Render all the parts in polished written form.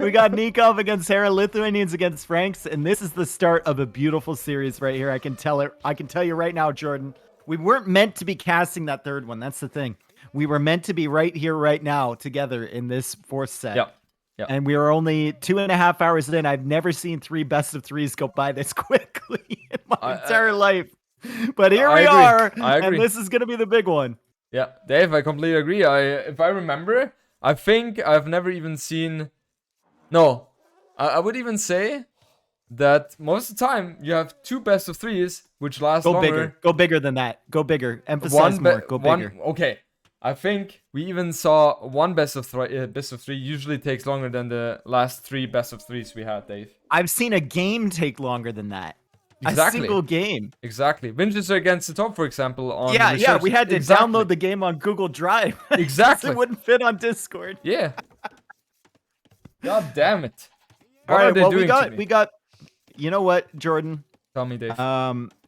We got Nicov against Hera, Lithuanians against Franks, and this is the start of a beautiful series right here. I can tell you right now, Jordan. We weren't meant to be casting that third one. That's the thing. We were meant to be right here, right now, together in this fourth set. Yeah. Yeah. And we are only 2.5 hours in. I've never seen 3 best of 3s go by this quickly in my entire life. But here we are, and this is going to be the big one. Yeah, Dave, I completely agree. If I remember, I think I've never even seen... No, I would even say that most of the time you have 2 best of 3s, which last longer. Bigger. Go bigger than that. Go bigger. Emphasize more. Go bigger. Okay. I think we even saw 1 best of 3 usually takes longer than the last 3 best of 3s we had, Dave. I've seen a game take longer than that. Exactly. A single game. Exactly. Winchester against the top, for example. On yeah, we had to download the game on Google Drive. Exactly. It wouldn't fit on Discord. Yeah. God damn it. All right, well, we got, you know what, Jordan? Tell me, Dave.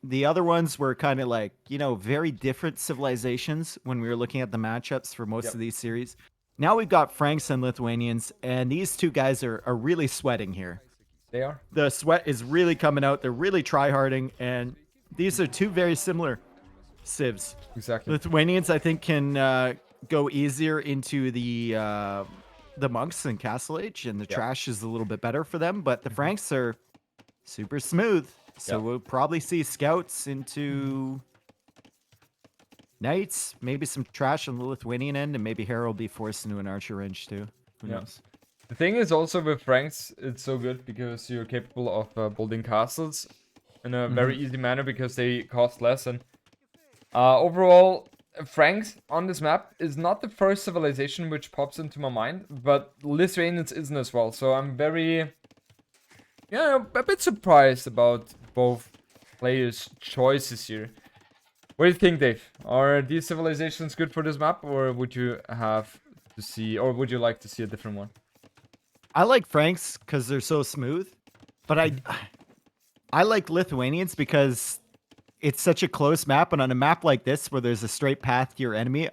The other ones were kind of like, very different civilizations when we were looking at the matchups for most of these series. Now we've got Franks and Lithuanians, and these two guys are really sweating here. They are. The sweat is really coming out. They're really try-harding, and these are 2 very similar civs. Exactly. Lithuanians, I think, can go easier into the monks and Castle Age, and the trash is a little bit better for them, but the Franks are super smooth. So we'll probably see scouts into knights, maybe some trash on the Lithuanian end, and maybe Hera will be forced into an archer range too. Who knows? The thing is also with Franks, it's so good because you're capable of building castles in a very easy manner because they cost less. And overall, Franks on this map is not the first civilization which pops into my mind, but Lithuanians isn't as well. So I'm very, a bit surprised about both players' choices here. What do you think, Dave? Are these civilizations good for this map, or would you have to see, or would you like to see a different one? I like Franks because they're so smooth, but I like Lithuanians because it's such a close map, and on a map like this where there's a straight path to your enemy,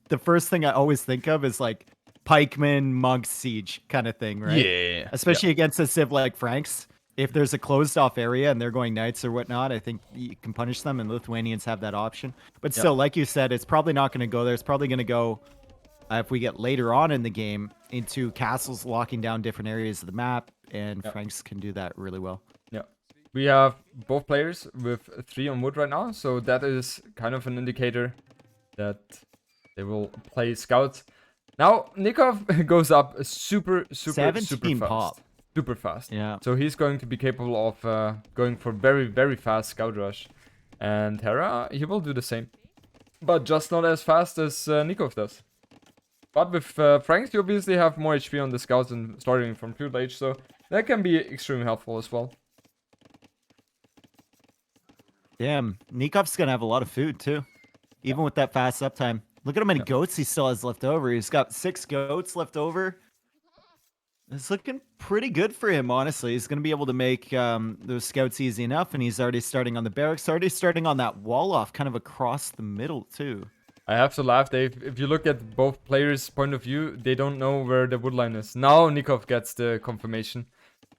the first thing I always think of is like pikeman, monk, siege kind of thing, right? Yeah. Especially against a civ like Franks. If there's a closed off area and they're going knights or whatnot, I think you can punish them, and Lithuanians have that option. But still, like you said, it's probably not going to go there. It's probably going to go, if we get later on in the game, into castles locking down different areas of the map, and Franks can do that really well. Yeah. We have both players with 3 on wood right now, so that is kind of an indicator that they will play scouts. Now, Nicov goes up super fast. Pop. Super fast. Yeah. So he's going to be capable of going for very fast scout rush. And Hera, he will do the same. But just not as fast as Nicov does. But with Franks, you obviously have more HP on the scouts and starting from field age, so that can be extremely helpful as well. Damn, Nikov's going to have a lot of food too. Even with that fast uptime. Look at how many goats he still has left over. He's got 6 goats left over. It's looking pretty good for him, honestly. He's going to be able to make those scouts easy enough, and he's already starting on the barracks, already starting on that wall off, kind of across the middle, too. I have to laugh, Dave. If you look at both players' point of view, they don't know where the woodline is. Now Nicov gets the confirmation,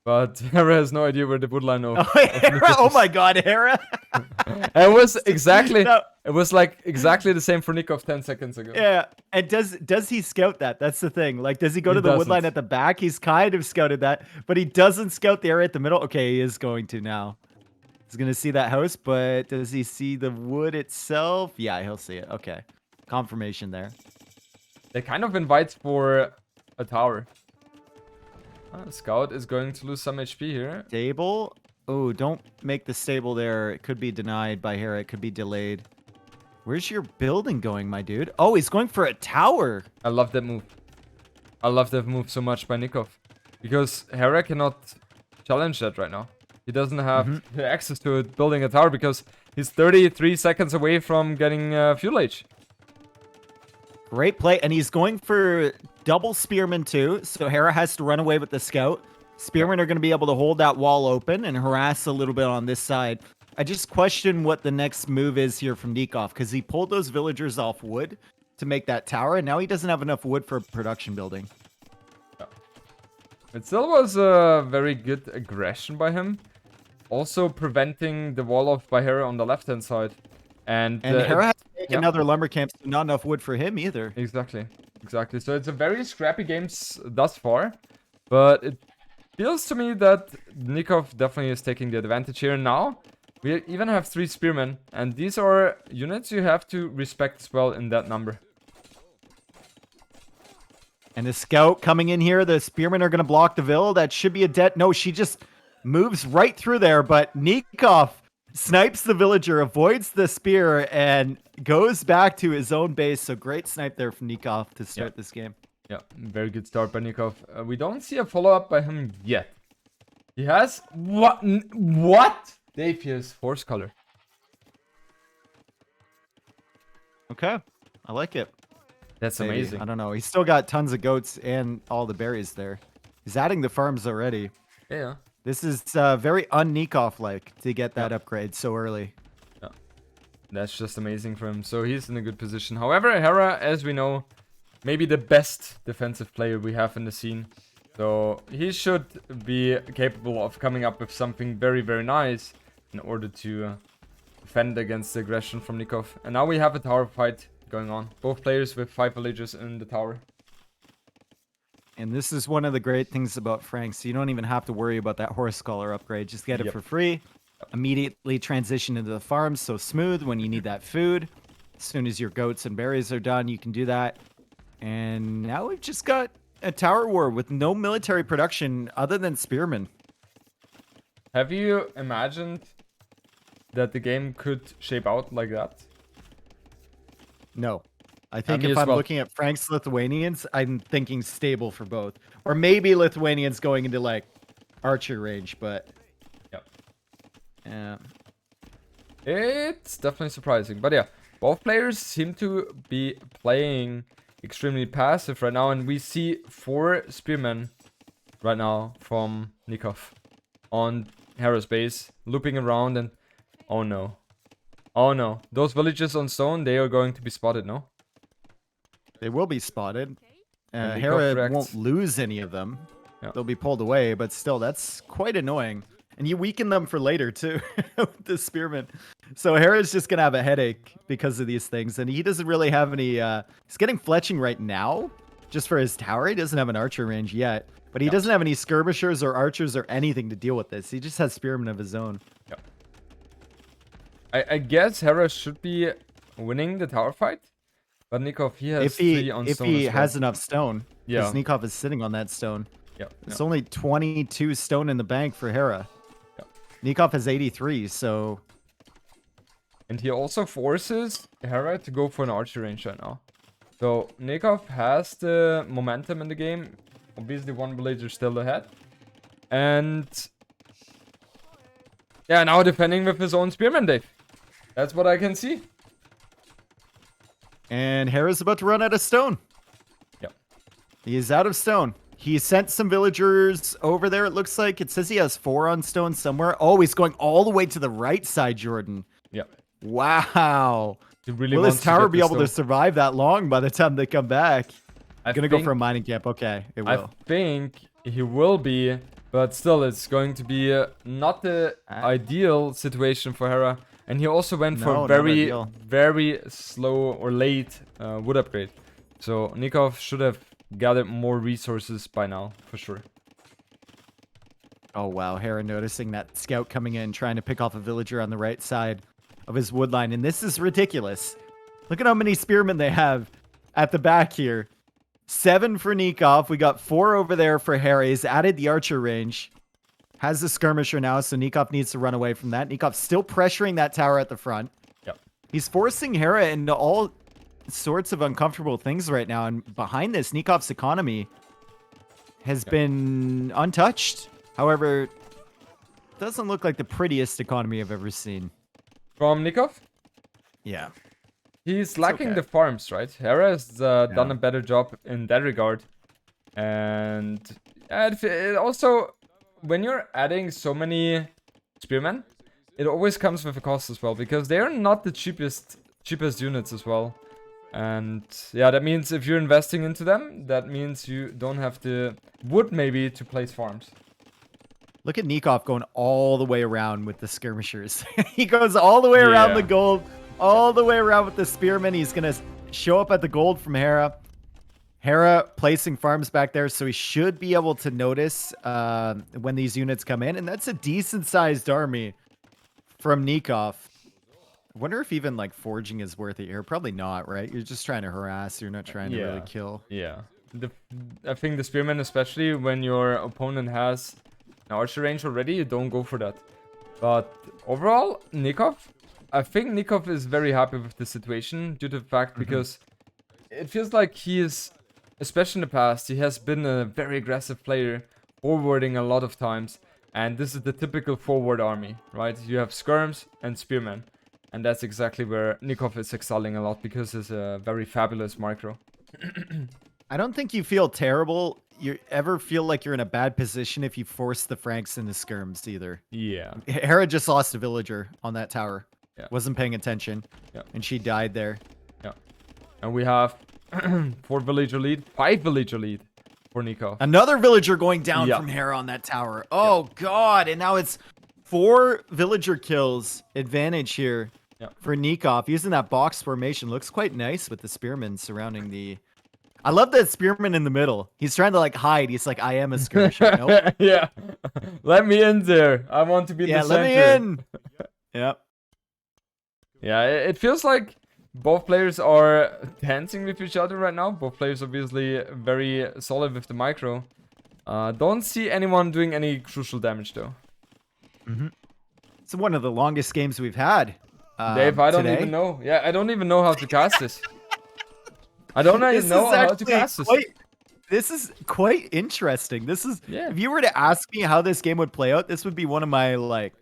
but Hera has no idea where the woodline of Hera? Oh my god, Hera! It was exactly... No. It was like exactly the same for Nicov 10 seconds ago. Yeah, and does he scout that? That's the thing. Like, does he go to the woodline at the back? He's kind of scouted that, but he doesn't scout the area at the middle. Okay, he is going to now. He's going to see that house, but does he see the wood itself? Yeah, he'll see it. Okay, confirmation there. They kind of invites for a tower. Scout is going to lose some HP here. Stable? Oh, don't make the stable there. It could be denied by Hera. It could be delayed. Where's your building going, my dude? Oh, he's going for a tower. I love that move. I love that move so much by Nicov. Because Hera cannot challenge that right now. He doesn't have the access to it, building a tower, because he's 33 seconds away from getting fuel age. Great play. And he's going for double spearmen too. So Hera has to run away with the scout. Spearmen are going to be able to hold that wall open and harass a little bit on this side. I just question what the next move is here from Nicov, because he pulled those villagers off wood to make that tower, and now he doesn't have enough wood for production building. It still was a very good aggression by him. Also preventing the wall off by Hera on the left-hand side. And Hera has to make yeah. another lumber camp, so not enough wood for him either. Exactly. Exactly. So it's a very scrappy game thus far. But it feels to me that Nicov definitely is taking the advantage here. Now, we even have 3 spearmen. And these are units you have to respect as well in that number. And the scout coming in here. The spearmen are going to block the Vil. That should be a dead... No, she just moves right through there. But Nicov snipes the villager, avoids the spear, and goes back to his own base. So great snipe there from Nicov to start this game. Yeah, very good start by Nicov. We don't see a follow-up by him yet. He has... What? What? Dave, he has horse color. Okay, I like it. That's Maybe. amazing. I don't know. He's still got tons of goats and all the berries there. He's adding the farms already. Yeah. This is very un-Nicov-like to get that upgrade so early. Yeah. That's just amazing for him. So he's in a good position. However, Hera, as we know, maybe the best defensive player we have in the scene. So he should be capable of coming up with something very, very nice in order to defend against the aggression from Nicov. And now we have a tower fight going on. Both players with 5 villagers in the tower. And this is one of the great things about Franks. You don't even have to worry about that horse collar upgrade. Just get it for free. Immediately transition into the farm. So smooth when you need that food. As soon as your goats and berries are done, you can do that. And now we've just got a tower war with no military production other than spearmen. Have you imagined that the game could shape out like that? No. I think Me if as I'm well. looking at Frank's Lithuanians, I'm thinking stable for both. Or maybe Lithuanians going into like archer range, but yeah. It's definitely surprising. But yeah, both players seem to be playing extremely passive right now. And we see 4 spearmen right now from Nicov on Hera's base, looping around. And oh no. Oh no. Those villages on stone, they are going to be spotted, no? They will be spotted. And Hera Nicov won't lose any of them. Yeah. They'll be pulled away, but still, that's quite annoying. And you weaken them for later, too, with the spearmen. So Hera's just going to have a headache because of these things. And he doesn't really have any... he's getting fletching right now, just for his tower. He doesn't have an archer range yet. But he doesn't have any skirmishers or archers or anything to deal with this. He just has spearmen of his own. Yeah. I guess Hera should be winning the tower fight. But Nicov, he has 3 on stone. If he as well. has enough stone. Yeah. Because Nicov is sitting on that stone. Yeah. It's only 22 stone in the bank for Hera. Yeah. Nicov has 83, so... And he also forces Hera to go for an archer range right now. So Nicov has the momentum in the game. Obviously, 1 villager still ahead. And... yeah, now defending with his own spearman, Dave. That's what I can see. And Hera's about to run out of stone. Yep. He is out of stone. He sent some villagers over there, it looks like. It says he has 4 on stone somewhere. Oh, he's going all the way to the right side, Jordan. Yep. Wow. He really Will wants his tower to be able to survive that long by the time they come back? I'm going to go for a mining camp. Okay, it will. I think he will be, but still, it's going to be not the ideal situation for Hera. And he also went for very, very slow or late wood upgrade. So Nicov should have gathered more resources by now, for sure. Oh, wow. Hera noticing that scout coming in, trying to pick off a villager on the right side of his wood line. And this is ridiculous. Look at how many spearmen they have at the back here. 7 for Nicov. We got 4 over there for Hera. He's added the archer range. Has the skirmisher now, so Nicov needs to run away from that. Nikov's still pressuring that tower at the front. Yep. He's forcing Hera into all sorts of uncomfortable things right now. And behind this, Nikov's economy has been untouched. However, doesn't look like the prettiest economy I've ever seen. From Nicov? Yeah. He's lacking the farms, right? Hera has done a better job in that regard. And it also... when you're adding so many spearmen, it always comes with a cost as well, because they are not the cheapest units as well. And yeah, that means if you're investing into them, that means you don't have the wood maybe to place farms. Look at Nicov going all the way around with the skirmishers. He goes all the way around the Yeah. gold, all the way around with the spearmen. He's going to show up at the gold from Hera. Hera placing farms back there, so he should be able to notice when these units come in. And that's a decent-sized army from Nicov. I wonder if even, like, forging is worth it here. Probably not, right? You're just trying to harass. You're not trying to really kill. Yeah. I think the spearman, especially when your opponent has an archer range already, you don't go for that. But overall, Nicov, I think Nicov is very happy with the situation due to the fact because it feels like he is, especially in the past, he has been a very aggressive player, forwarding a lot of times. And this is the typical forward army, right? You have skirms and spearmen. And that's exactly where Nicov is excelling a lot because it's a very fabulous micro. I don't think you feel terrible. You ever feel like you're in a bad position if you force the Franks into skirms either. Yeah. Hera just lost a villager on that tower. Yeah. Wasn't paying attention. Yeah. And she died there. Yeah. And we have 4 villager lead, 5 villager lead for Nicov. Another villager going down from Hera on that tower. Oh, God. And now it's 4 villager kills advantage here for Nicov. Using that box formation. Looks quite nice with the spearmen surrounding the... I love that spearman in the middle. He's trying to, like, hide. He's like, I am a skirmisher. Nope. Yeah. Let me in there. I want to be in the center. Let me in. Yep. Yeah, it feels like both players are dancing with each other right now. Both players obviously very solid with the micro. Don't see anyone doing any crucial damage though. It's one of the longest games we've had. Dave, I don't today. even know. Yeah, I don't even know how to cast this. I don't even know how to cast this. This is quite interesting. This is, Yeah. if you were to ask me how this game would play out, this would be one of my, like,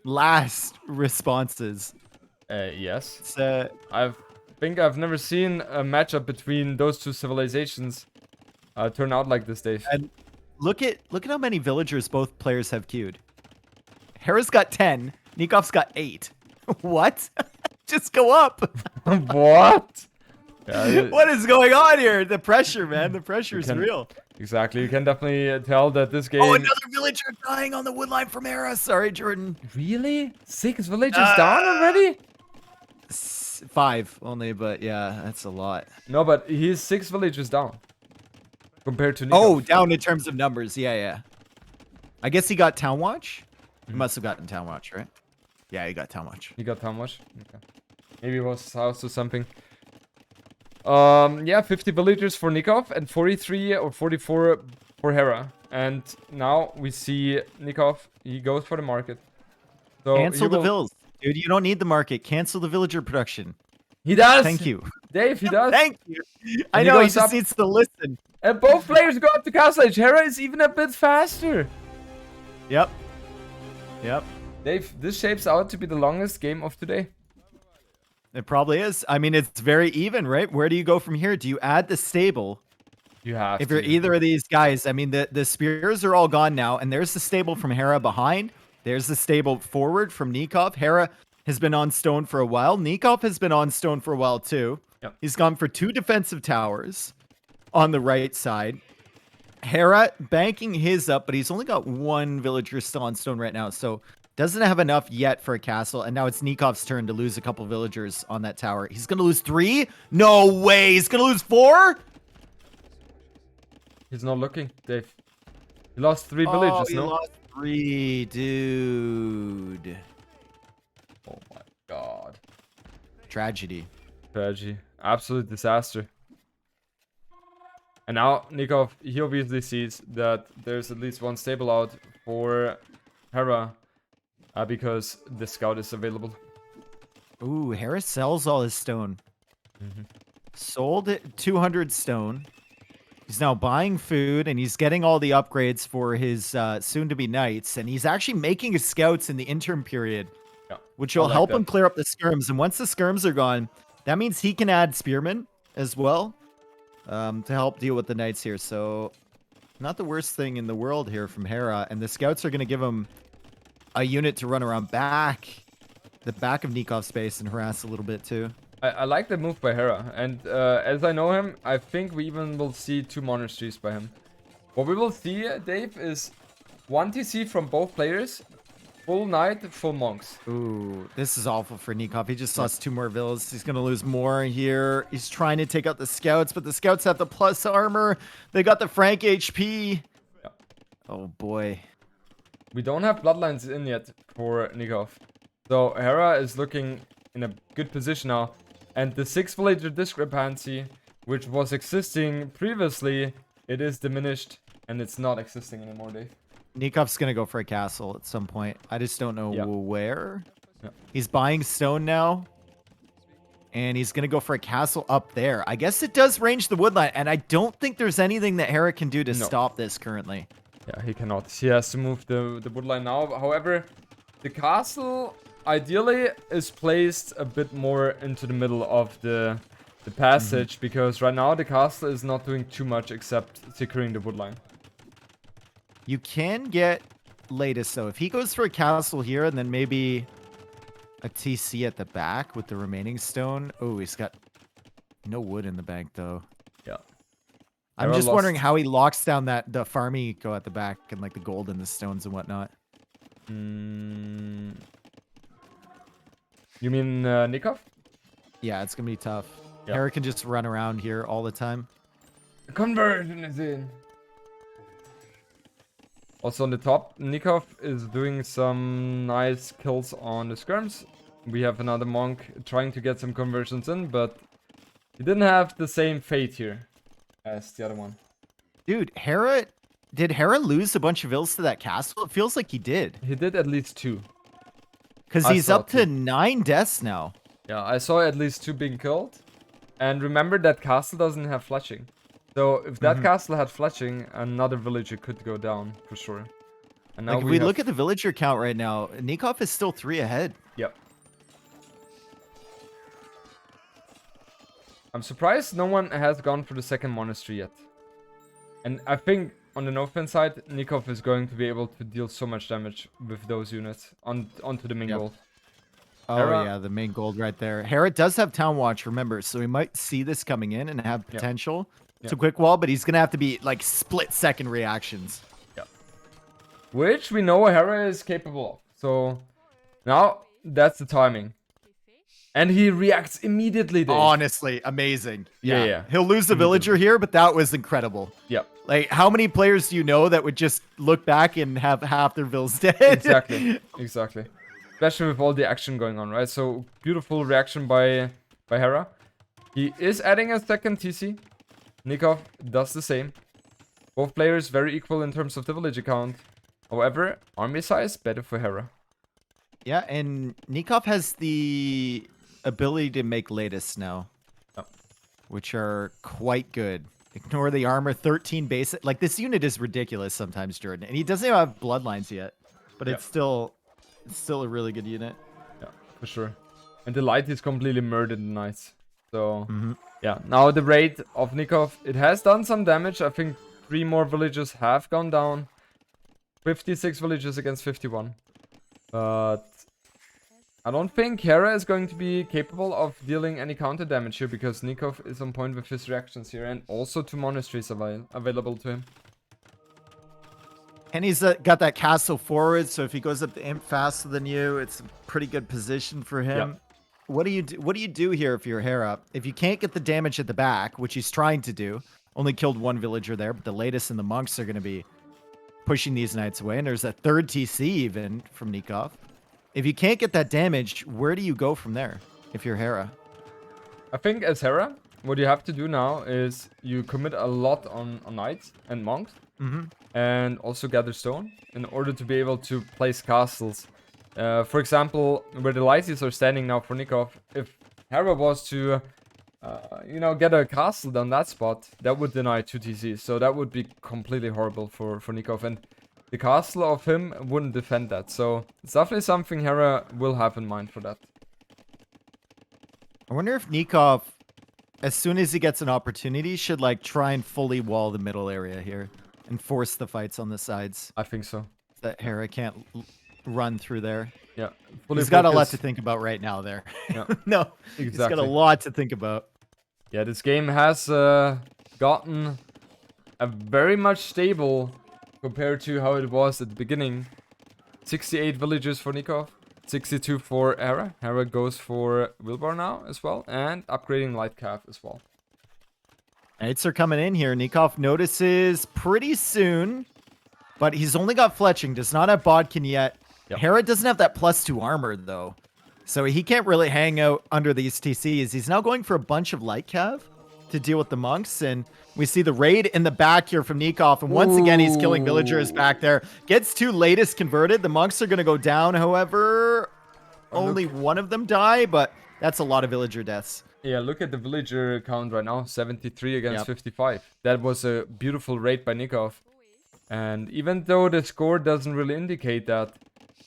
last responses. Yes. It's, I think I've never seen a matchup between those two civilizations turn out like this, Dave. and look at how many villagers both players have queued. Hera's got 10. Nikov's got 8. What? Just go up. What? Yeah, What is going on here? The pressure, man. The pressure is real. Exactly. You can definitely tell that this game... Oh, another villager dying on the wood line from Hera. Sorry, Jordan. Really? 6 villagers down already? 5 only, but yeah, that's a lot. No, but he's 6 villagers down. Compared to Nicov. Oh, down in terms of numbers. Yeah. I guess he got Town Watch. He must have gotten Town Watch, right? Yeah, he got Town Watch. He got how much? Okay. Maybe it was house or something. Yeah, 50 villagers for Nicov and 43 or 44 for Hera. And now we see Nicov, he goes for the market. So Cancel the vills. Dude, you don't need the market. Cancel the villager production. He does! Thank you. Dave, he does. Thank you. I he know, he goes just up. needs to listen. And both players go up to Castle Age. Hera is even a bit faster. Yep. Dave, this shapes out to be the longest game of today. It probably is. I mean, it's very even, right? Where do you go from here? Do you add the stable? You have If to. you're either of these guys, I mean, the spears are all gone now, and there's the stable from Hera behind. There's the stable forward from Nicov. Hera has been on stone for a while. Nicov has been on stone for a while, too. Yep. He's gone for 2 defensive towers on the right side. Hera banking his up, but he's only got 1 villager still on stone right now, so doesn't have enough yet for a castle. And now it's Nikov's turn to lose a couple villagers on that tower. He's going to lose 3? No way. He's going to lose 4? He's not looking, Dave. He lost 3 villagers, he no? lost 3, dude. Oh my god. Tragedy. Tragedy. Absolute disaster. And now Nicov, he obviously sees that there's at least 1 stable out for Hera because the scout is available. Ooh, Hera sells all his stone. Sold it 200 stone. He's now buying food, and he's getting all the upgrades for his soon-to-be knights, and he's actually making his scouts in the interim period, which will help him clear up the skirms. And once the skirms are gone, that means he can add spearmen as well to help deal with the knights here. So not the worst thing in the world here from Hera, and the scouts are going to give him a unit to run around the back of Nikov's space and harass a little bit too. I like the move by Hera, and as I know him, I think we even will see 2 monasteries by him. What we will see, Dave, is 1 TC from both players, full knight, full monks. Ooh, this is awful for Nicov. He just lost 2 more villas. He's going to lose more here. He's trying to take out the scouts, but the scouts have the plus armor. They got the Frank HP. Yeah. Oh, boy. We don't have bloodlines in yet for Nicov. So Hera is looking in a good position now. And the 6 villager discrepancy, which was existing previously, it is diminished and it's not existing anymore, Dave. Nikov's going to go for a castle at some point. I just don't know where. Yeah. He's buying stone now. And he's going to go for a castle up there. I guess it does range the woodline. And I don't think there's anything that Hera can do to stop this currently. Yeah, he cannot. He has to move the woodline now. However, the castle ideally is placed a bit more into the middle of the passage, because right now the castle is not doing too much except securing the woodline. You can get latest though. If he goes for a castle here and then maybe a TC at the back with the remaining stone. Oh, he's got no wood in the bank though. Yeah. I'm just wondering how he locks down the farming eco at the back and like the gold and the stones and whatnot. You mean Nicov? Yeah, it's gonna be tough. Yeah. Hera can just run around here all the time. Conversion is in. Also on the top, Nicov is doing some nice kills on the skirms. We have another monk trying to get some conversions in, but he didn't have the same fate here as the other one. Dude, did Hera lose a bunch of vills to that castle? It feels like he did. He did at least 2. Because he's up to 9 deaths now. Yeah, I saw at least 2 being killed. And remember that castle doesn't have fletching. So if that castle had fletching, another villager could go down for sure. And now like if we look at the villager count right now, Nicov is still 3 ahead. Yep. I'm surprised no one has gone for the second monastery yet. And I think on the Northern side, Nicov is going to be able to deal so much damage with those units onto the main gold. Oh, Hera, yeah, the main gold right there. Hera does have Town Watch, remember, so we might see this coming in and have potential. It's a quick wall, but he's going to have to be, like, split-second reactions. Yeah. Which we know Hera is capable of. So, now, that's the timing. And he reacts immediately, Dave. Honestly, amazing. Yeah. He'll lose the villager here, but that was incredible. Yep. Like, how many players do you know that would just look back and have half their vills dead? Exactly. Especially with all the action going on, right? So, beautiful reaction by Hera. He is adding a second TC. Nicov does the same. Both players very equal in terms of the village count. However, army size better for Hera. Yeah, and Nicov has the ability to make latest now, which are quite good. Ignore the armor, 13 basic. Like, this unit is ridiculous sometimes, Jordan. And he doesn't even have bloodlines yet, but it's still a really good unit. Yeah, for sure. And the light is completely murdered in knights. So, yeah. Now the raid of Nicov, it has done some damage. I think 3 more villages have gone down. 56 villages against 51. But I don't think Hera is going to be capable of dealing any counter damage here, because Nicov is on point with his reactions here, and also 2 monasteries available to him. And he's got that castle forward, so if he goes up the imp faster than you, it's a pretty good position for him. Yep. What do you do here if you're Hera? If you can't get the damage at the back, which he's trying to do, only killed 1 villager there, but the latest and the monks are going to be pushing these knights away, and there's a 3rd TC even from Nicov. If you can't get that damage, where do you go from there if you're Hera? I think as Hera, what you have to do now is you commit a lot on knights and monks, and also gather stone in order to be able to place castles. For example, where the lighties are standing now for Nicov, if Hera was to, get a castle down that spot, that would deny 2 TCs. So that would be completely horrible for Nicov. And the castle of him wouldn't defend that. So it's definitely something Hera will have in mind for that. I wonder if Nicov, as soon as he gets an opportunity, should like try and fully wall the middle area here and force the fights on the sides. I think so. That Hera can't run through there. Yeah. He's got a lot to think about right now there. Yeah. No, Exactly. he's got a lot to think about. Yeah, this game has gotten a very much stable compared to how it was at the beginning. 68 villagers for Nicov, 62 for Hera. Hera goes for Wilbar now as well, and upgrading Light Calf as well. Knights are coming in here. Nicov notices pretty soon, but he's only got fletching, does not have bodkin yet. Yep. Hera doesn't have that +2 armor, though. So he can't really hang out under these TCs. He's now going for a bunch of light cav to deal with the monks, and we see the raid in the back here from Nicov, and once again he's killing villagers back there. Gets 2 latest converted. The monks are going to go down, however. Only one of them die, but that's a lot of villager deaths. Yeah, look at the villager count right now, 73 against 55. That was a beautiful raid by Nicov. And even though the score doesn't really indicate that,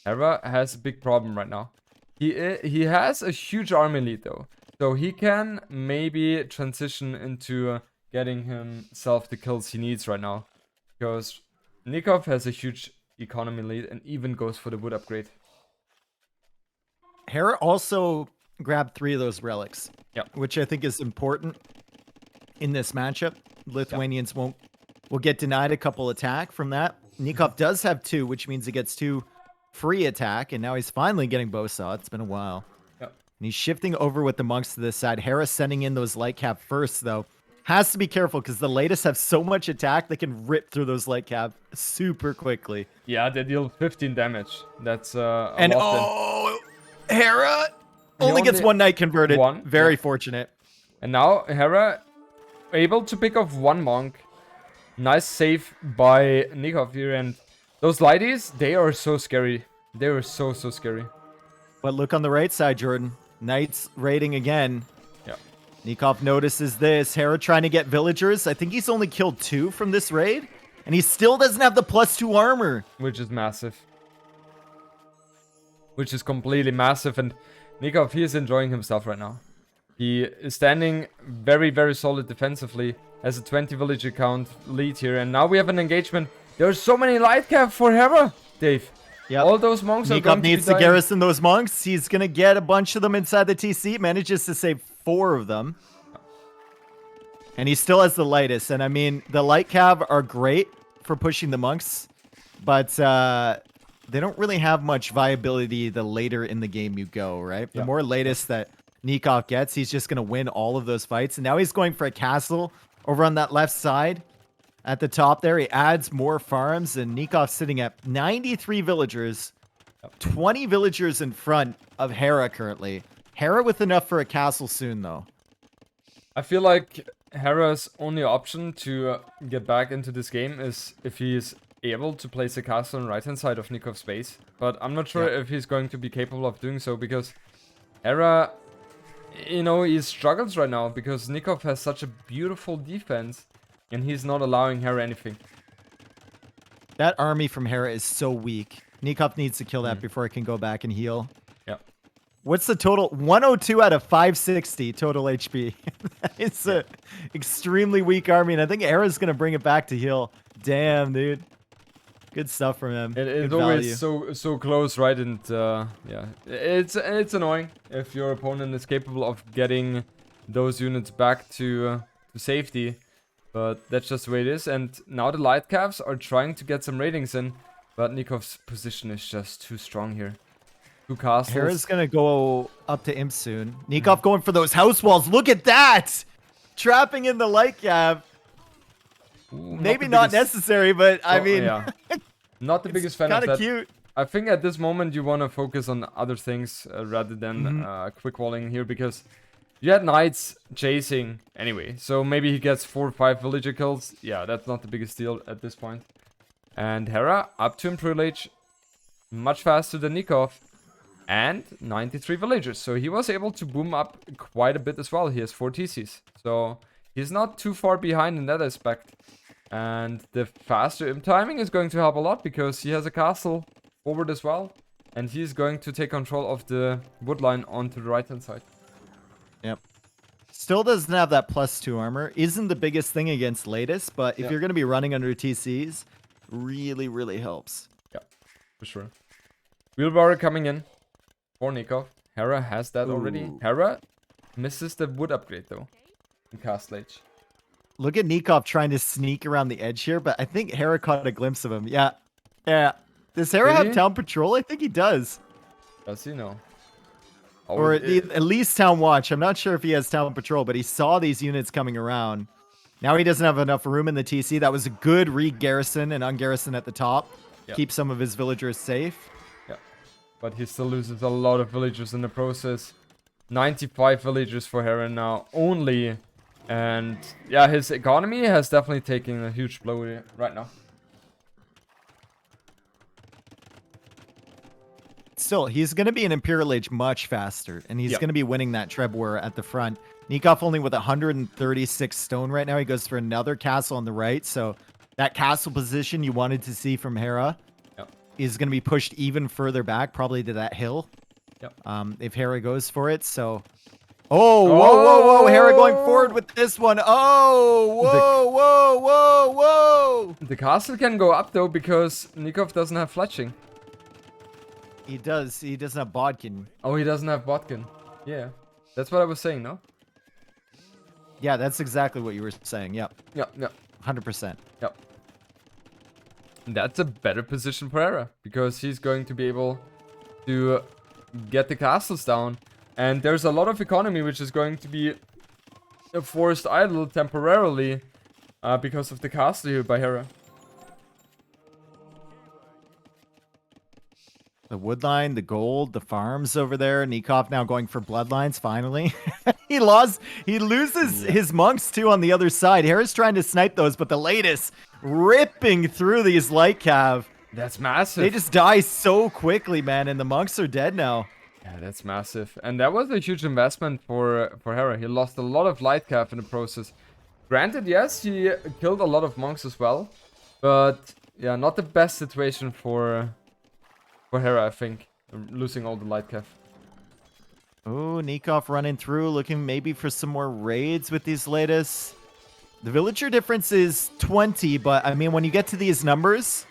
Hera has a big problem right now. He has a huge army lead though. So he can maybe transition into getting himself the kills he needs right now. Because Nicov has a huge economy lead and even goes for the wood upgrade. Hera also grabbed 3 of those relics, which I think is important in this matchup. Lithuanians will get denied a couple attack from that. Nicov does have 2, which means he gets 2 free attack, and now he's finally getting bow saw. It's been a while. And he's shifting over with the monks to this side. Hera sending in those light cap first, though. Has to be careful because the latest have so much attack they can rip through those light cap super quickly. Yeah, they deal 15 damage. That's and oh, Hera only gets 1 knight converted. Very fortunate. And now Hera able to pick off 1 monk. Nice save by Nicov here, and those lighties, they are so scary. They are so scary. But look on the right side, Jordan. Knights raiding again. Yeah. Nicov notices this. Hera trying to get villagers. I think he's only killed 2 from this raid. And he still doesn't have the +2 armor. Which is massive. Which is completely massive. And Nicov, he is enjoying himself right now. He is standing very solid defensively. Has a 20 villager count lead here. And now we have an engagement. There's so many light cap for Hera, Dave. Yep. All those monks are going to needs to garrison those monks. He's going to get a bunch of them inside the TC. Manages to save 4 of them. And he still has the lightest. And I mean, the light cav are great for pushing the monks. But they don't really have much viability the later in the game you go, right? The more latest that Nicov gets, he's just going to win all of those fights. And now he's going for a castle over on that left side. At the top there, he adds more farms, and Nikov's sitting at 93 villagers, 20 villagers in front of Hera currently. Hera with enough for a castle soon, though. I feel like Hera's only option to get back into this game is if he's able to place a castle on the right-hand side of Nikov's base. But I'm not sure if he's going to be capable of doing so, because Hera, you know, he struggles right now because Nicov has such a beautiful defense. And he's not allowing Hera anything. That army from Hera is so weak. Nicov needs to kill that before it can go back and heal. Yeah. What's the total? 102 out of 560 total HP. It's an extremely weak army, and I think Hera's going to bring it back to heal. Damn, dude. Good stuff from him. It's always so close, right? And yeah, it's annoying if your opponent is capable of getting those units back to safety. But that's just the way it is. And now the light calves are trying to get some ratings in. But Nikov's position is just too strong here. 2 castles. Hera's going to go up to imp soon. Nicov going for those house walls. Look at that! Trapping in the light cav. Maybe not necessary, but I mean... Yeah. Not the biggest fan of that. Kind of cute. I think at this moment you want to focus on other things rather than quick walling here. Because... you had knights chasing anyway, so maybe he gets 4 or 5 villager kills. Yeah, that's not the biggest deal at this point. And Hera up to privilege, much faster than Nicov, and 93 villagers. So he was able to boom up quite a bit as well. He has 4 TCs, so he's not too far behind in that aspect. And the faster imp timing is going to help a lot because he has a castle forward as well, and he's going to take control of the wood line onto the right hand side. Yep. Still doesn't have that +2 armor. Isn't the biggest thing against latest, but if you're going to be running under TCs, really helps. Yeah, for sure. Wheelbarrow coming in for Nicov. Hera has that already. Ooh. Hera misses the wood upgrade though in Castle Age. Look at Nicov trying to sneak around the edge here, but I think Hera caught a glimpse of him. Yeah. Yeah. Does Hera Did have he? town patrol? I think he does. Does he know? Oh, Or at least town watch. I'm not sure if he has town patrol, but he saw these units coming around. Now he doesn't have enough room in the TC. That was a good re-garrison and ungarrison at the top. Yeah. Keep some of his villagers safe. Yeah. But he still loses a lot of villagers in the process. 95 villagers for Hera now only. And yeah, his economy has definitely taken a huge blow right now. Still, he's going to be in Imperial Age much faster, and he's Yep. going to be winning that Treb War at the front. Nicov only with 136 stone right now. He goes for another castle on the right, so that castle position you wanted to see from Hera Yep. is going to be pushed even further back, probably to that hill. Yep. If Hera goes for it, so... Oh, whoa, whoa, whoa, Hera going forward with this one. Oh, whoa, whoa, whoa, whoa. The castle can go up though because Nicov doesn't have fletching. He does. He doesn't have Bodkin. Oh, he doesn't have Botkin. Yeah. That's what I was saying, no? Yeah, that's exactly what you were saying. Yep. Yeah, yeah. 100%. Yep. That's a better position for Hera because he's going to be able to get the castles down. And there's a lot of economy which is going to be forced idle temporarily because of the castle here by Hera. The wood line, the gold, the farms over there. Nicov now going for bloodlines finally. He loses his monks too on the other side. Hera's trying to snipe those, but the latest ripping through these light cav. That's massive. They just die so quickly, man, and the monks are dead now. Yeah, that's massive. And that was a huge investment for Hera. He lost a lot of light cap in the process. Granted, yes, he killed a lot of monks as well. But yeah, not the best situation for Hera, I think. Losing all the light cap. Oh, Nicov running through, looking maybe for some more raids with these latest. The villager difference is 20, but I mean, when you get to these numbers,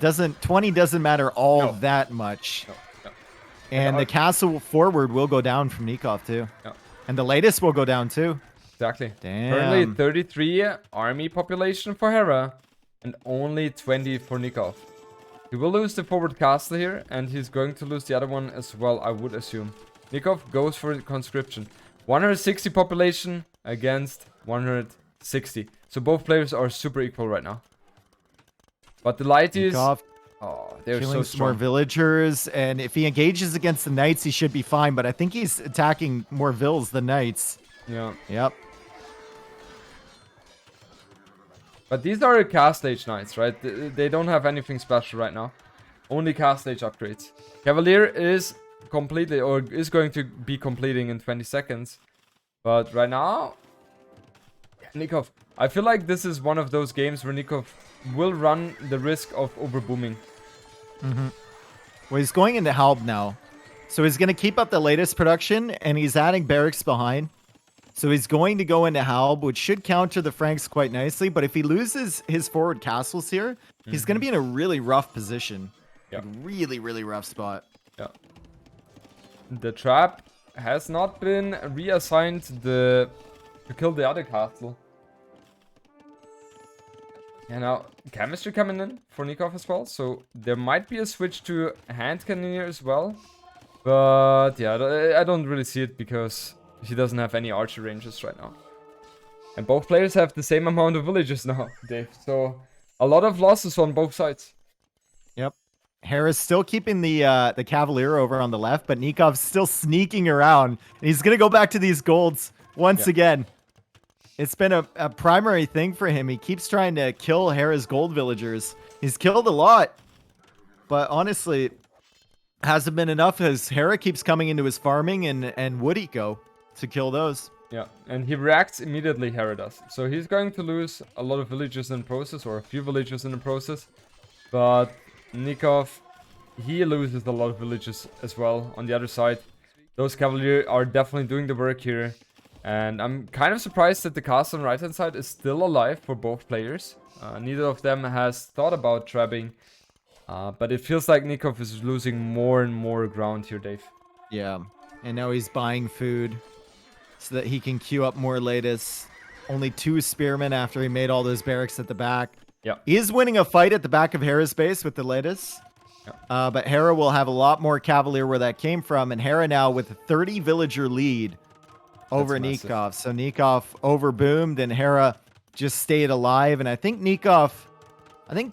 20 doesn't matter all that much. No. And the castle forward will go down from Nicov too. Yeah. And the latest will go down too. Exactly. Damn. Currently 33 army population for Hera and only 20 for Nicov. He will lose the forward castle here and he's going to lose the other one as well, I would assume. Nicov goes for conscription. 160 population against 160. So both players are super equal right now. But the lighties... Nicov Oh, they're killing so some more strong. villagers, and if he engages against the knights, he should be fine. But I think he's attacking more vills than knights. Yeah. Yep. But these are Castle Age knights, right? They don't have anything special right now. Only Castle Age upgrades. Cavalier is completely, or is going to be completing in 20 seconds. But right now... Nicov. I feel like this is one of those games where Nicov will run the risk of overbooming. Well, he's going into Halb now. So he's going to keep up the latest production, and he's adding barracks behind. So he's going to go into Halb, which should counter the Franks quite nicely. But if he loses his forward castles here, he's going to be in a really rough position. Yeah. Really, really rough spot. Yeah. The trap has not been reassigned to kill the other castle. Yeah, now chemistry coming in for Nicov as well, so there might be a switch to hand cannoneer as well. But yeah, I don't really see it because he doesn't have any archer ranges right now. And both players have the same amount of villages now, Dave. So a lot of losses on both sides. Yep. Hera's still keeping the Cavalier over on the left, but Nikov's still sneaking around. And he's going to go back to these golds once again. It's been a primary thing for him. He keeps trying to kill Hera's gold villagers. He's killed a lot. But honestly, hasn't been enough as Hera keeps coming into his farming and wood eco to kill those. Yeah, and he reacts immediately, Hera does. So he's going to lose a lot of villagers in the process, or a few villagers in the process. But Nicov, he loses a lot of villagers as well on the other side. Those Cavalier are definitely doing the work here. And I'm kind of surprised that the castle on the right hand side is still alive for both players. Neither of them has thought about trapping But it feels like Nicov is losing more and more ground here, Dave. Yeah. And now he's buying food so that he can queue up more latest. Only 2 spearmen after he made all those barracks at the back. Yeah. He is winning a fight at the back of Hera's base with the latest. Yeah. But Hera will have a lot more Cavalier where that came from. And Hera now with a 30 villager lead over Nicov. So Nicov overboomed and Hera just stayed alive. And I think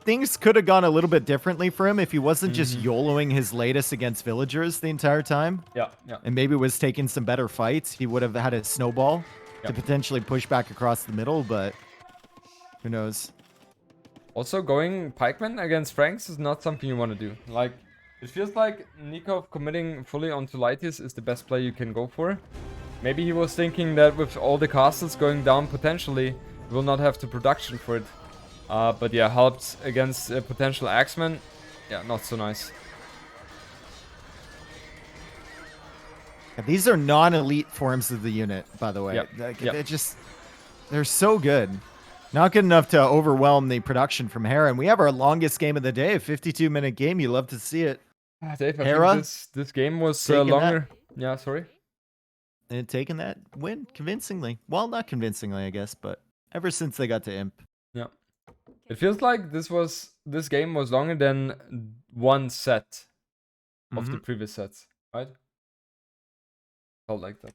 things could have gone a little bit differently for him if he wasn't just YOLOing his latest against villagers the entire time. Yeah, yeah. And maybe was taking some better fights. He would have had a snowball to potentially push back across the middle, but who knows? Also, going pikeman against Franks is not something you want to do. Like, it feels like Nicov committing fully onto Lytius is the best play you can go for. Maybe he was thinking that with all the castles going down potentially, he will not have the production for it. But yeah, helped against potential axemen. Yeah, not so nice. These are non-elite forms of the unit, by the way. They're so good. Not good enough to overwhelm the production from Hera. And we have our longest game of the day, a 52-minute game. You love to see it. Dave, I Hera, think this game was longer. Yeah, sorry. And taking that win convincingly. Well, not convincingly, I guess, but ever since they got to Imp. Yeah. It feels like this game was longer than one set of the previous sets, right? Felt like that.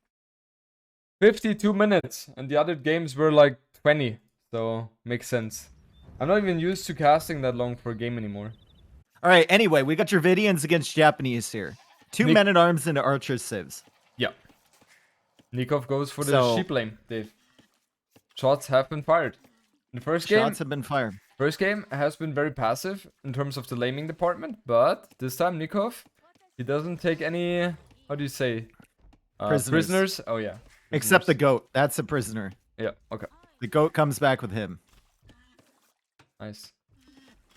52 minutes, and the other games were like 20, so makes sense. I'm not even used to casting that long for a game anymore. All right, anyway, we got Dravidians against Japanese here. 2 men-at-arms into archers civs. Yeah. Nicov goes for the sheep lane, Dave. Shots have been fired. The first game, shots have been fired. First game has been very passive in terms of the laming department, but this time Nicov, he doesn't take any, how do you say? Prisoners? Oh yeah. Prisoners. Except the goat. That's a prisoner. Yeah, okay. The goat comes back with him. Nice.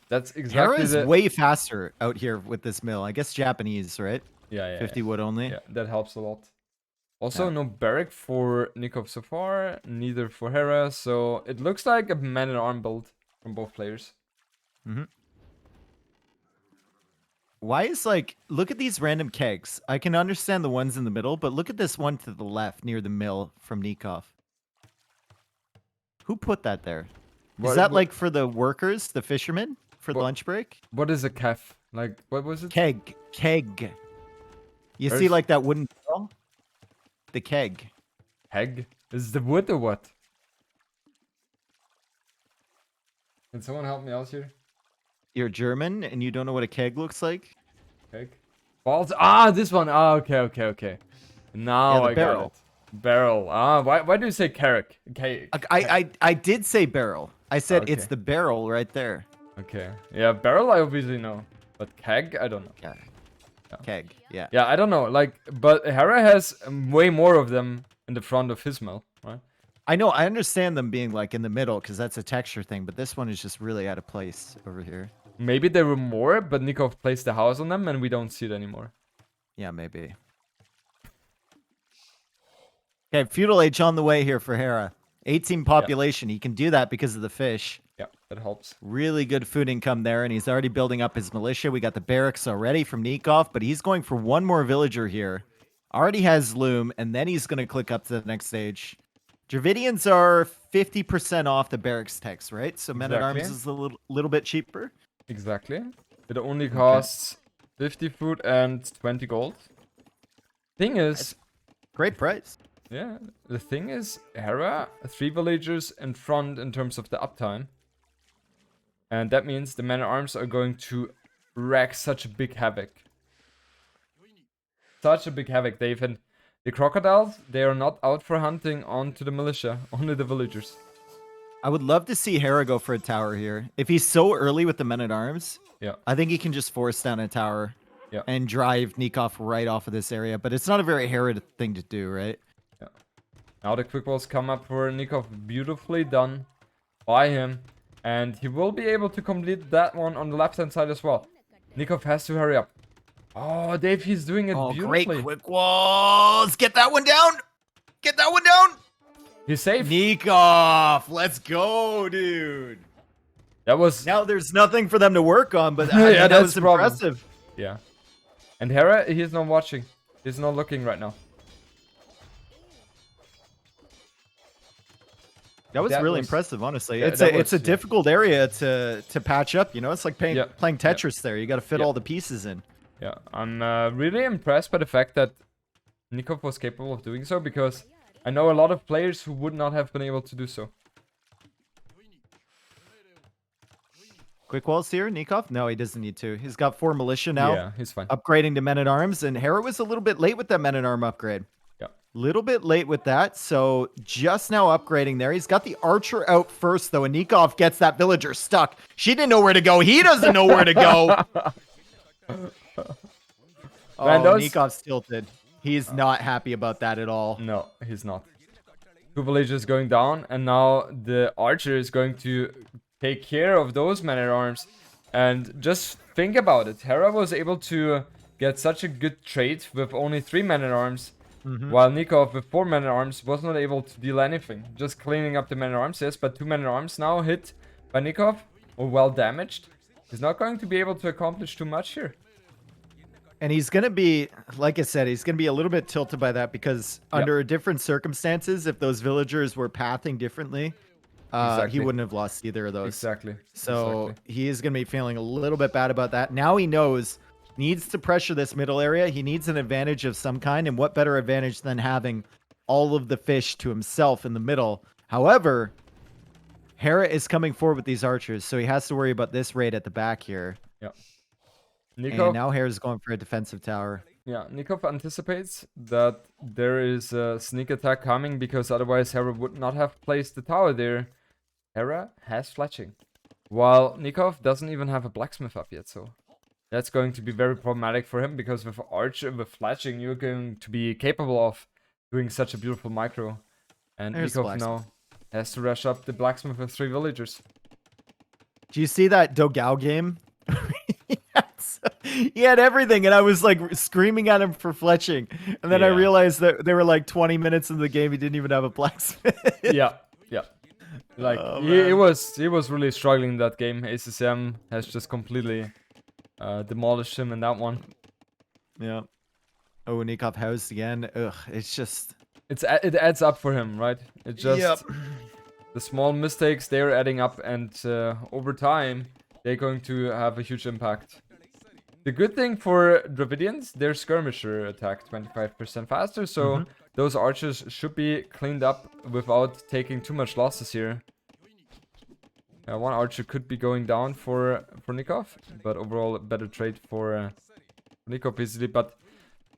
That's exactly Hera is way faster out here with this mill. I guess Japanese, right? Yeah. 50 wood only. Yeah, that helps a lot. Also, no barrack for Nicov so far, neither for Hera, so it looks like a man-at-arm build from both players. Why is look at these random kegs. I can understand the ones in the middle, but look at this one to the left near the mill from Nicov. Who put that there? Is that like for the workers, the fishermen, for lunch break? What is a kef? Like, what was it? Keg. You see like that wooden barrel? The keg. Keg? Is the wood or what? Can someone help me out here? You're German and you don't know what a keg looks like? Keg? Balls? Ah, this one. Ah, okay. Now I got it. Barrel. Ah, why do you say carrick? Okay. I did say barrel. I said it's the barrel right there. Okay. Yeah, barrel I obviously know. But keg, I don't know. Yeah. Keg, yeah. Yeah, I don't know. Like, but Hera has way more of them in the front of his mill, right? I know. I understand them being like in the middle because that's a texture thing, but this one is just really out of place over here. Maybe there were more, but Nicov placed the house on them and we don't see it anymore. Yeah, maybe. Okay, feudal age on the way here for Hera. 18 population. He can do that because of the fish. Yeah, that helps. Really good food income there, and he's already building up his militia. We got the barracks already from Nicov, but he's going for one more villager here. Already has Loom, and then he's going to click up to the next stage. Dravidians are 50% off the barracks tax, right? So men-at-arms is a little bit cheaper. Exactly. It only costs 50 food and 20 gold. Thing is... Great price. Yeah, the thing is, Hera, 3 villagers in front in terms of the uptime. And that means the men-at-arms are going to wreak such a big havoc. Such a big havoc, Dave. And the crocodiles, they are not out for hunting onto the militia, only the villagers. I would love to see Hera go for a tower here. If he's so early with the men-at-arms, I think he can just force down a tower and drive Nicov right off of this area. But it's not a very Hera thing to do, right? Yeah. Now the quick balls come up for Nicov, beautifully done by him. And he will be able to complete that one on the left-hand side as well. Nicov has to hurry up. Oh, Dave, he's doing it beautifully. Great quick walls. Get that one down. Get that one down. He's safe. Nicov, let's go, dude. That was... Now there's nothing for them to work on, but I Yeah, mean, that that's was the problem. impressive. Yeah. And Hera, he's not watching. He's not looking right now. That was really was- impressive, honestly. that- It's that a was- difficult area to patch up. You know, it's like Yeah. playing Tetris. There, you got to fit Yeah. all the pieces in. Yeah, I'm really impressed by the fact that Nicov was capable of doing so, because I know a lot of players who would not have been able to do so. Quick walls here, Nicov? No, he doesn't need to. He's got 4 militia now. Yeah, he's fine. Upgrading to men-at-arms, and Hera was a little bit late with that men-at-arm upgrade. Yeah. Little bit late with that, so just now upgrading there. He's got the archer out first, though, and Nicov gets that villager stuck. She didn't know where to go. He doesn't know where to go. Oh, Nikov's tilted. He's not happy about that at all. No, he's not. 2 villagers going down, and now the archer is going to take care of those men-at-arms. And just think about it. Hera was able to get such a good trade with only 3 men-at-arms, while Nicov with 4 men-at-arms was not able to deal anything. Just cleaning up the men-at-arms, yes, but 2 men-at-arms now hit by Nicov, or well damaged. He's not going to be able to accomplish too much here. And he's going to be, like I said, he's going to be a little bit tilted by that because under different circumstances, if those villagers were pathing differently, he wouldn't have lost either of those. Exactly. So he is going to be feeling a little bit bad about that. Now he knows, needs to pressure this middle area. He needs an advantage of some kind. And what better advantage than having all of the fish to himself in the middle? However, Hera is coming forward with these archers, so he has to worry about this raid at the back here. Yeah. And now Hera's going for a defensive tower. Yeah, Nicov anticipates that there is a sneak attack coming, because otherwise Hera would not have placed the tower there. Hera has fletching, while Nicov doesn't even have a blacksmith up yet, so that's going to be very problematic for him, because with Archer, with fletching, you're going to be capable of doing such a beautiful micro. And Nicov now has to rush up the blacksmith with 3 villagers. Do you see that Dogao game? He had everything, and I was like screaming at him for fletching, and then I realized that they were like 20 minutes into the game. He didn't even have a blacksmith. Yeah. Like he was really struggling in that game. ACCM has just completely demolished him in that one. Yeah. Oh, Nicov housed again. Ugh, it's just it adds up for him, right? It just the small mistakes, they're adding up, and over time they're going to have a huge impact. The good thing for Dravidians, their skirmisher attack 25% faster, so those archers should be cleaned up without taking too much losses here. One archer could be going down for Nicov, but overall a better trade for Nicov easily. But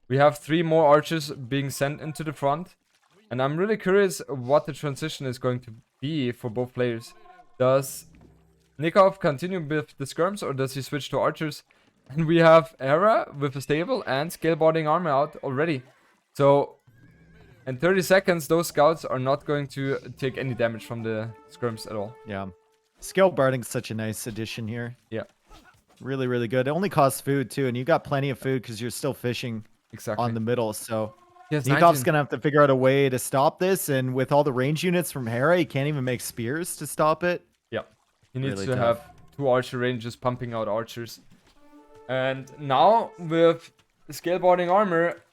we have 3 more archers being sent into the front, and I'm really curious what the transition is going to be for both players. Does Nicov continue with the skirms, or does he switch to archers? And we have Hera with a stable and scaleboarding armor out already. So in 30 seconds, those scouts are not going to take any damage from the skirms at all. Yeah. Scaleboarding's such a nice addition here. Yeah. Really, really good. It only costs food too, and you got plenty of food because you're still fishing on the middle. So Nikov's going to have to figure out a way to stop this, and with all the range units from Hera, he can't even make spears to stop it. Yeah. He needs to have 2 archer ranges pumping out archers. And now, with scaleboarding armor,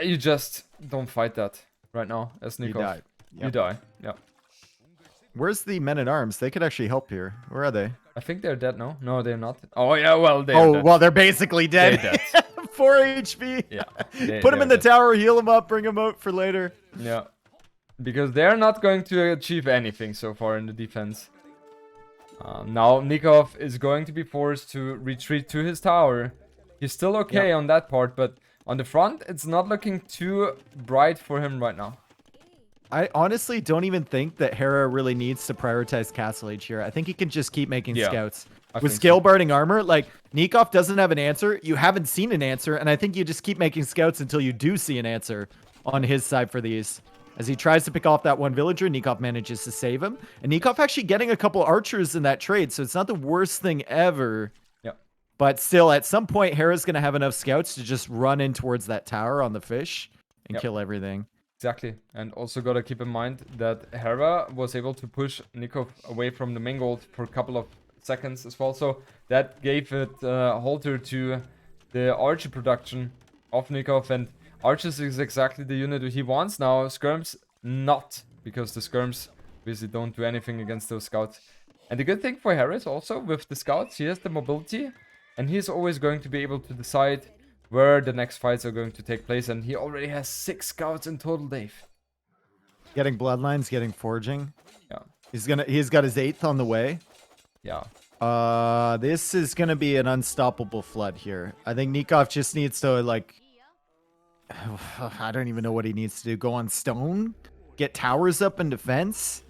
you just don't fight that right now as Nicov. You die. You die, yeah. Where's the men-at-arms? They could actually help here. Where are they? I think they're dead, no? No, they're not. Oh, yeah, well, they're dead. Well, they're basically dead. They're dead. 4 HP. Yeah. Put them in the tower, heal them up, bring them out for later. Yeah. Because they're not going to achieve anything so far in the defense. Now Nicov is going to be forced to retreat to his tower. He's still okay on that part, but on the front, it's not looking too bright for him right now. I honestly don't even think that Hera really needs to prioritize Castle Age here. I think he can just keep making scouts. With scaleboarding armor, like, Nicov doesn't have an answer. You haven't seen an answer, and I think you just keep making scouts until you do see an answer on his side for these. As he tries to pick off that one villager, Nicov manages to save him. And Nicov actually getting a couple archers in that trade, so it's not the worst thing ever. Yep. But still, at some point, Hera's going to have enough scouts to just run in towards that tower on the fish and kill everything. Exactly. And also got to keep in mind that Hera was able to push Nicov away from the main gold for a couple of seconds as well. So that gave it halter to the Archer production of Nicov, and Archers is exactly the unit that he wants now. Skirms not, because the Skirms basically don't do anything against those scouts. And the good thing for Harris also with the scouts, he has the mobility, and he's always going to be able to decide where the next fights are going to take place. And he already has 6 scouts in total, Dave. Getting bloodlines, getting forging. Yeah. He's got his 8th on the way. Yeah. This is gonna be an unstoppable flood here. I think Nicov just needs to like, I don't even know what he needs to do. Go on stone, get towers up in defense.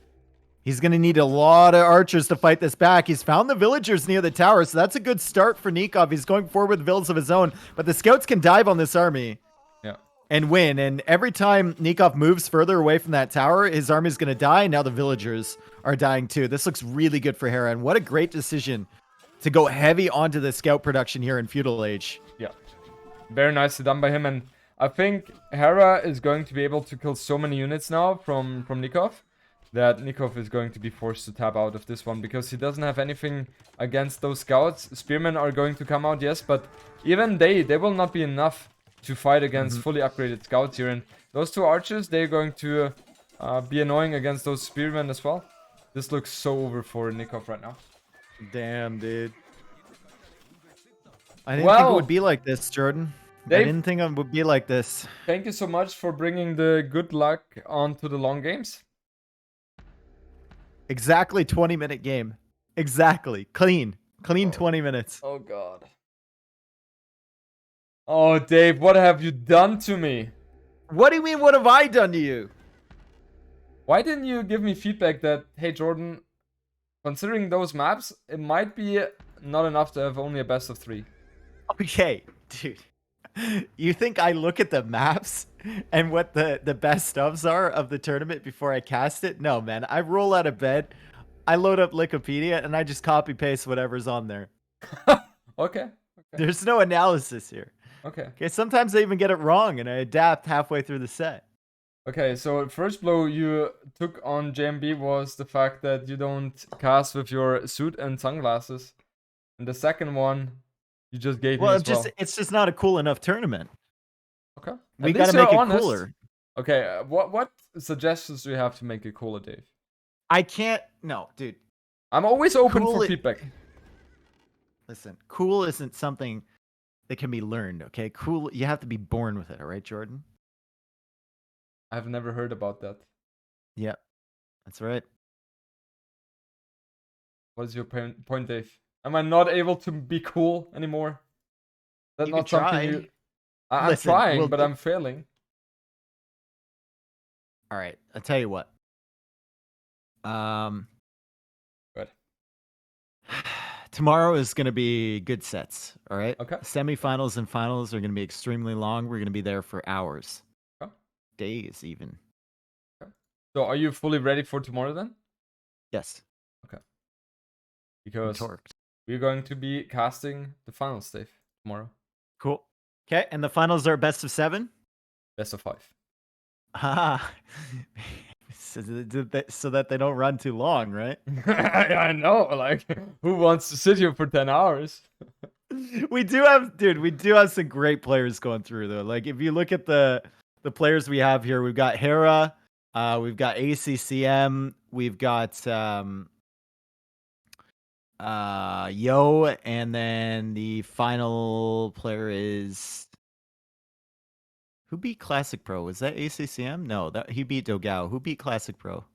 He's gonna need a lot of archers to fight this back. He's found the villagers near the tower, so that's a good start for Nicov. He's going forward with villas of his own, but the scouts can dive on this army. Yeah. And win. And every time Nicov moves further away from that tower, his army's going to die. Now the villagers are dying too. This looks really good for Hera. And what a great decision to go heavy onto the scout production here in Feudal Age. Yeah. Very nicely done by him. And I think Hera is going to be able to kill so many units now from Nicov that Nicov is going to be forced to tap out of this one because he doesn't have anything against those scouts. Spearmen are going to come out, yes, but even they will not be enough to fight against fully upgraded scouts here. And those 2 archers, they're going to be annoying against those spearmen as well. This looks so over for Nicov right now. Damn, dude. I didn't think it would be like this, Jordan. I didn't think it would be like this. Thank you so much for bringing the good luck onto the long games. Exactly 20-minute game. Exactly. Clean 20 minutes. Oh, God. Oh, Dave, what have you done to me? What do you mean, what have I done to you? Why didn't you give me feedback that, hey, Jordan, considering those maps, it might be not enough to have only a best of 3. Okay, dude. You think I look at the maps and what the best ofs are of the tournament before I cast it? No, man. I roll out of bed, I load up Wikipedia, and I just copy-paste whatever's on there. Okay. There's no analysis here. Okay. Sometimes I even get it wrong, and I adapt halfway through the set. Okay, so first blow you took on JMB was the fact that you don't cast with your suit and sunglasses. And the second one, you just gave me as well. It's just not a cool enough tournament. Okay. We gotta make it cooler. Okay, what suggestions do you have to make it cooler, Dave? I can't... No, dude. I'm always open for feedback. Listen, cool isn't something that can be learned, okay? Cool, you have to be born with it, all right, Jordan? I've never heard about that. Yep, that's right. What is your point, Dave? Am I not able to be cool anymore? That's not something you... I'm trying, but I'm failing. All right, I'll tell you what. Good. Tomorrow is going to be good sets, all right? Okay. Semifinals and finals are going to be extremely long. We're going to be there for hours. Okay. Days, even. Okay. So are you fully ready for tomorrow then? Yes. Okay. Because we're going to be casting the finals, Dave, tomorrow. Cool. Okay, and the finals are best of 7? Best of 5. Ah. So that they don't run too long, right? I know, like, who wants to sit here for 10 hours? We do have some great players going through, though. Like, if you look at the players we have here, we've got Hera, we've got ACCM, we've got Yo, and then the final player is... Who beat Classic Pro? Was that ACCM? No, he beat Dogao. Who beat Classic Pro?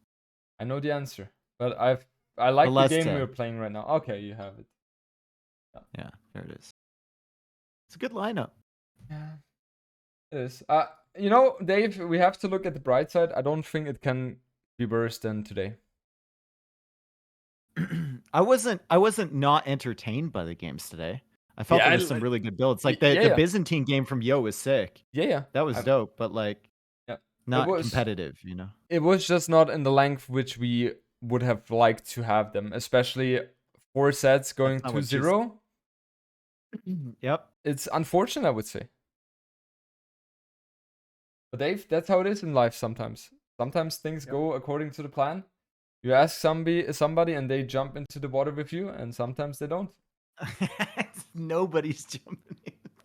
I know the answer, but I like the game we're playing right now. Okay, you have it. Yeah, there it is. It's a good lineup. Yeah, it is. You know, Dave, we have to look at the bright side. I don't think it can be worse than today. I wasn't not entertained by the games today. I felt there was some really good builds. Like the Byzantine game from Yo was sick. Yeah. That was dope, but like not competitive, you know. It was just not in the length which we would have liked to have them, especially 4 sets going 2-0. Yep. It's unfortunate, I would say. But Dave, that's how it is in life sometimes. Sometimes things go according to the plan. You ask somebody and they jump into the water with you, and sometimes they don't. Nobody's jumping in.